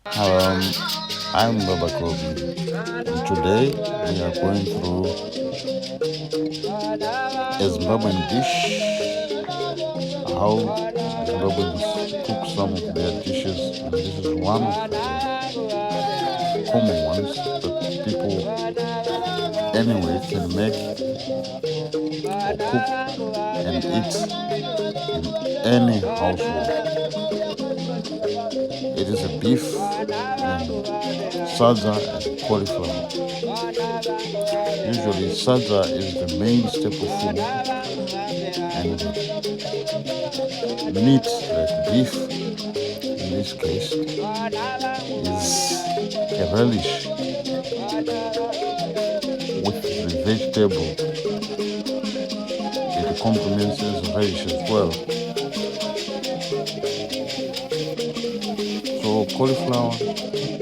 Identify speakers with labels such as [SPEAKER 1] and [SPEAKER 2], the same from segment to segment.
[SPEAKER 1] Um, I'm Baba Kobi, and today we are going through a Zimbabwean dish, how Zimbabweans cook some of their dishes, and this is one of the common ones that people anyway can make or cook and eat in any household. It is a beef and salsa and cauliflower. Usually salsa is the main staple food, and meat like beef in this case is a relish with the vegetable. It complements as a relish as well. So cauliflower and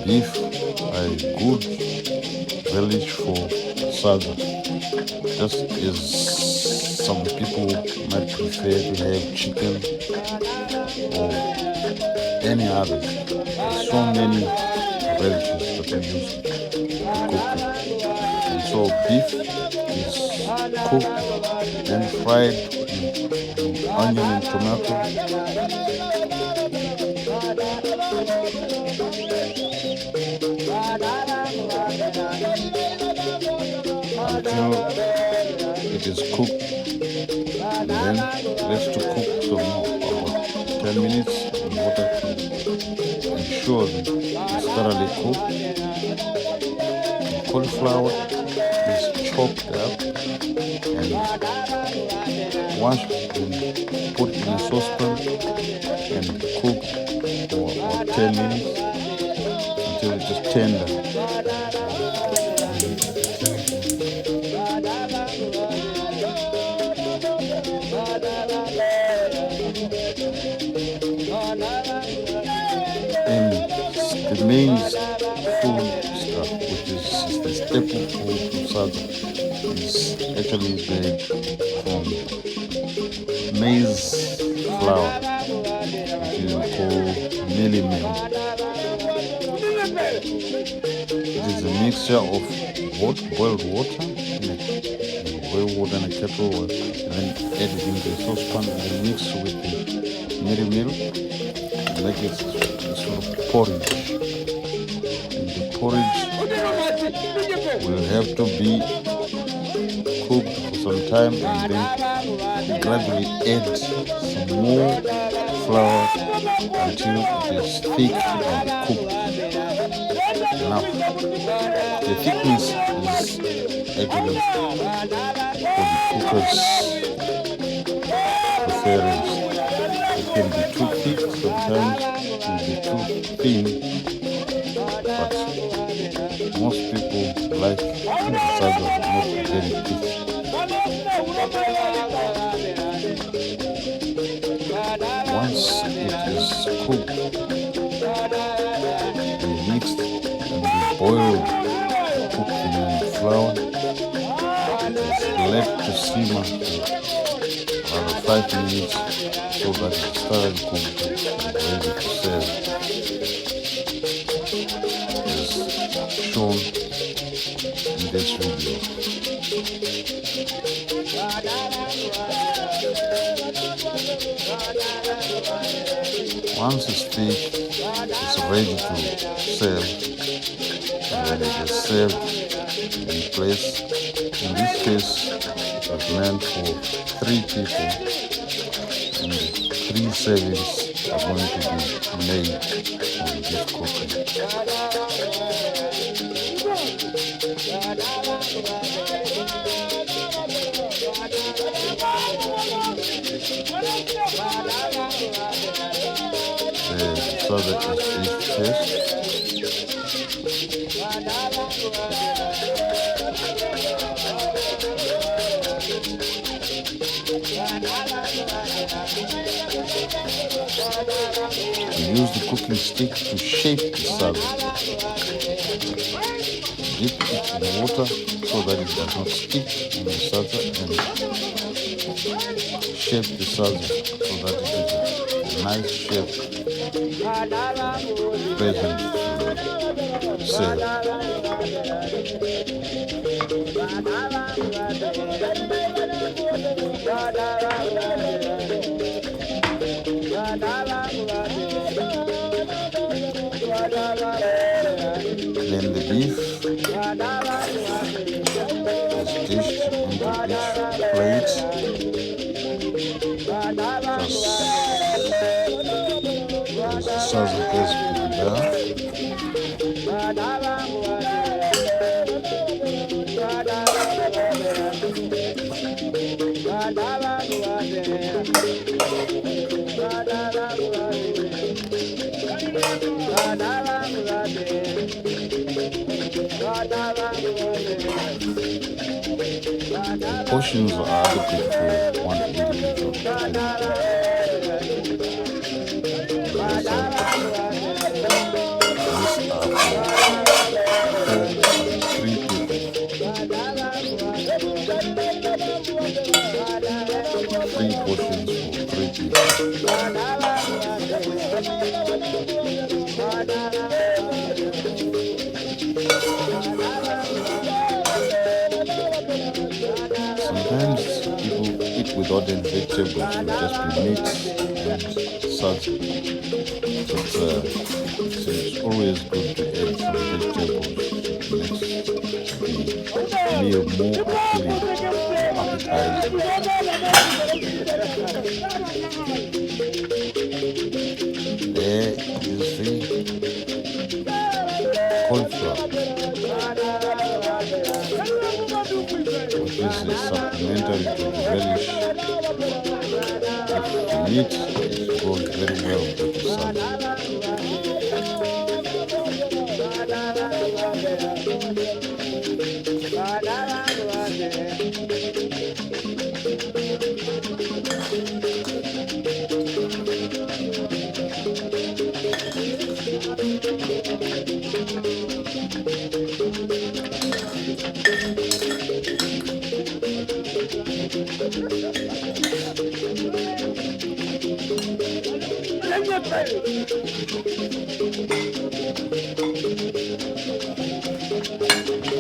[SPEAKER 1] beef are a good relish for salsa. Just as some people might prefer to have chicken or any other. There's so many relishes that we use to cook with. And so beef is cooked and fried in onion and tomato until it is cooked. And then let's to cook some more, about 10 minutes in water to ensure that it's thoroughly cooked. The cauliflower is chopped up and washed and put in a saucepan and cooked for about 10 minutes until it is tender. And the main food stuff, which is the staple food from salsa, is actually made from maize flour, which is called mealie meal. It is a mixture of boiled water, boiled water in a kettle, and then add it into a saucepan and then mix with the mealie meal and make it a sort of porridge. And the porridge will have to be cooked for some time and then gradually add some more flour until it is thick and cooked enough. The thickness is actually for the cooker's preference. It can be too thick, sometimes it can be too thin, but most people like the salsa not very thick. Once it is cooked and mixed and boiled, cooked in flour, it is left to simmer for around 5 minutes so that it's thoroughly cooked and ready to serve, as shown in this video. Once it's thick, it's ready to serve, and then it is served in place. In this case, it was meant for 3 people, and 3 servings are going to be made on this cooking. So that is fish. Use the cooking stick to shape the salad. Dip it in water so that it does not stick in the salsa, and shape the salsa so that it is a nice shape present to serve. Then the beef is dished into each plate. Just as Saza has prepared. Portions are adequate for one individual. These are for 3 people. 3 portions for 3 people. Sometimes people eat without any vegetables, it will just be meat and salsa. So it's always good to add some vegetables. It makes the meal more appealing, appetizing. There is the cauliflower, which is supplementary to the relish. If the meat goes very well with the salsa.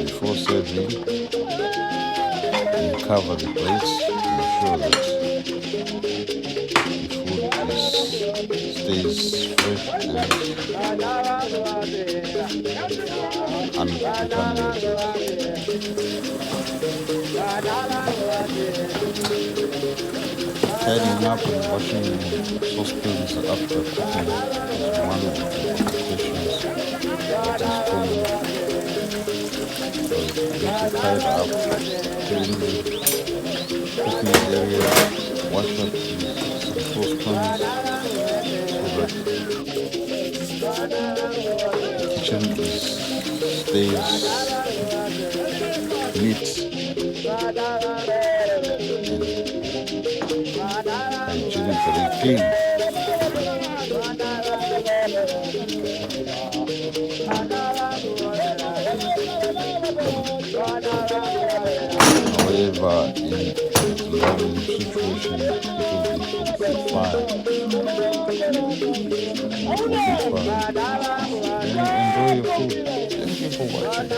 [SPEAKER 1] Before serving, you cover the plates to ensure that the food stays fresh and uncontaminated. Tidying up and washing saucepans after cooking is one of the complications that is common. So you need to tidy up, clean the cooking area, wash up some saucepans so that the kitchen stays neat and hygienically clean. However, in the Zimbabwean situation, it will be for fire. Enjoy your food. Thank you for watching.